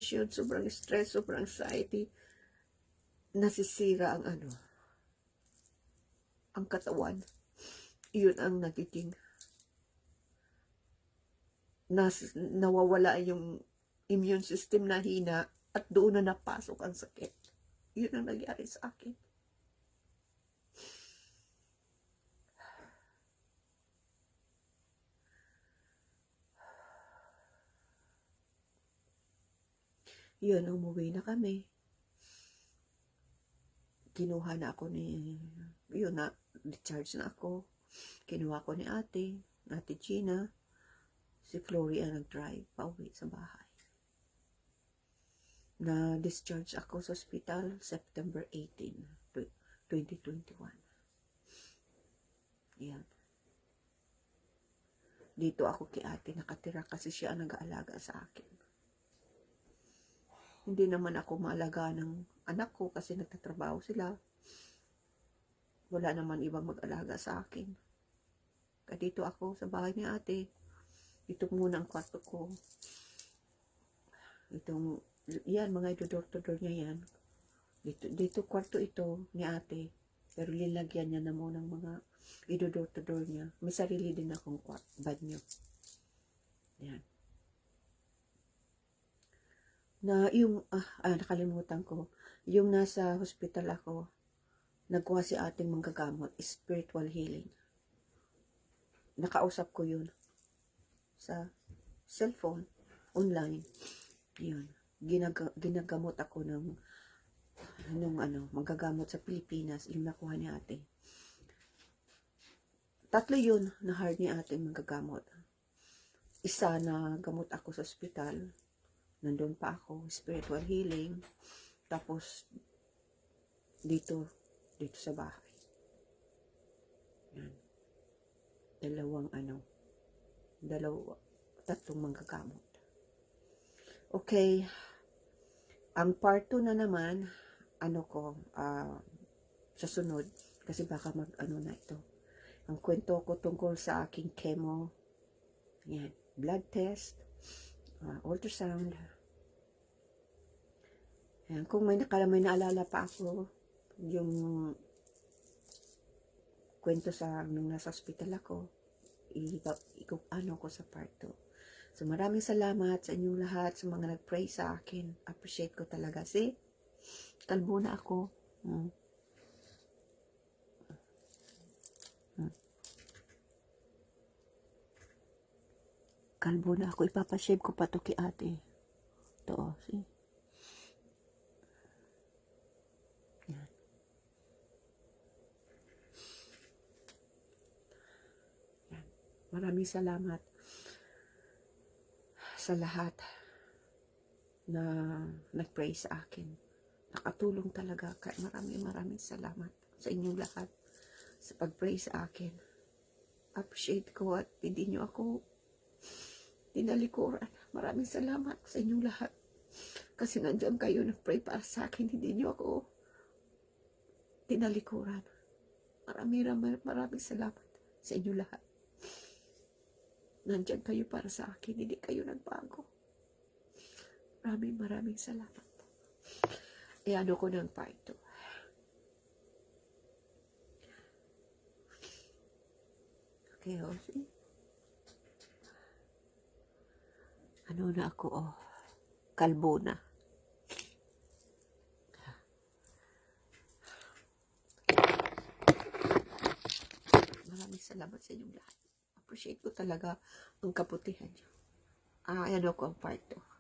tension, sobrang stress, sobrang anxiety, nasisira ang ang katawan. Yun ang nagiging nawawala yung immune system na hina at doon na napasok ang sakit. Yun ang nangyari sa akin. Yun, umuwi na kami. Kinuha na ako yun na, discharge na ako. Kinuha ko ni Ate Gina. Si Flory ang nag-drive pauwi sa bahay. Na-discharge ako sa hospital September 18, 2021. Yan. Dito ako kay Ate nakatira kasi siya ang nag-aalaga sa akin. Hindi naman ako maalaga ng anak ko kasi nagtatrabaho sila. Wala naman ibang mag-alaga sa akin. Kaya dito ako sa bahay ni Ate. Ito muna ang kwarto ko. Yan, mga idodor-todor niya yan. Dito kwarto ito ni Ate. Pero lilagyan niya na muna ng mga idodor-todor niya. May sarili din akong banyo. Yan. Na yung, nakalimutan ko, yung nasa hospital ako, nagkuha si Ating manggagamot, spiritual healing. Nakausap ko yun sa cellphone, online. Yun. Ginagamot ako ng manggagamot sa Pilipinas, yung nakuha ni Ate. 3 yun na hard ni Ate manggagamot. Isa na gamot ako sa hospital. Nandun pa ako, spiritual healing. Tapos, dito sa bahay. Yan. 3 manggagamot. Okay. Ang part 2 na naman, sa sunod, kasi baka na ito. Ang kwento ko tungkol sa aking chemo, yan, blood test, ultrasound. Ayan, kung may naalala pa ako, yung kwento nung nasa hospital ako, ko sa part 2. So, maraming salamat sa inyong lahat, sa mga nag-pray sa akin. Appreciate ko talaga. See? Kalbo na ako. Kalbo na ako. Ipapashave ko pa to kay Ate. Ito, see? Yan. Yan. Maraming salamat sa lahat na nag-pray sa akin. Nakatulong talaga. Maraming salamat sa inyong lahat sa pag-pray sa akin. Appreciate ko at hindi nyo ako tinalikuran. Maraming salamat sa inyong lahat. Kasi nandiyan kayo nag-pray para sa akin. Hindi nyo ako tinalikuran. Maraming salamat sa inyong lahat. Nandiyan kayo para sa akin. Hindi kayo nagbago. Maraming salamat. Iano ko ng part 2. Okay, see? Ano na ako, kalbo na. Maraming salamat sa inyong lahat. Appreciate ko talaga ang kaputihan niyo. Ayan ako ang part 2.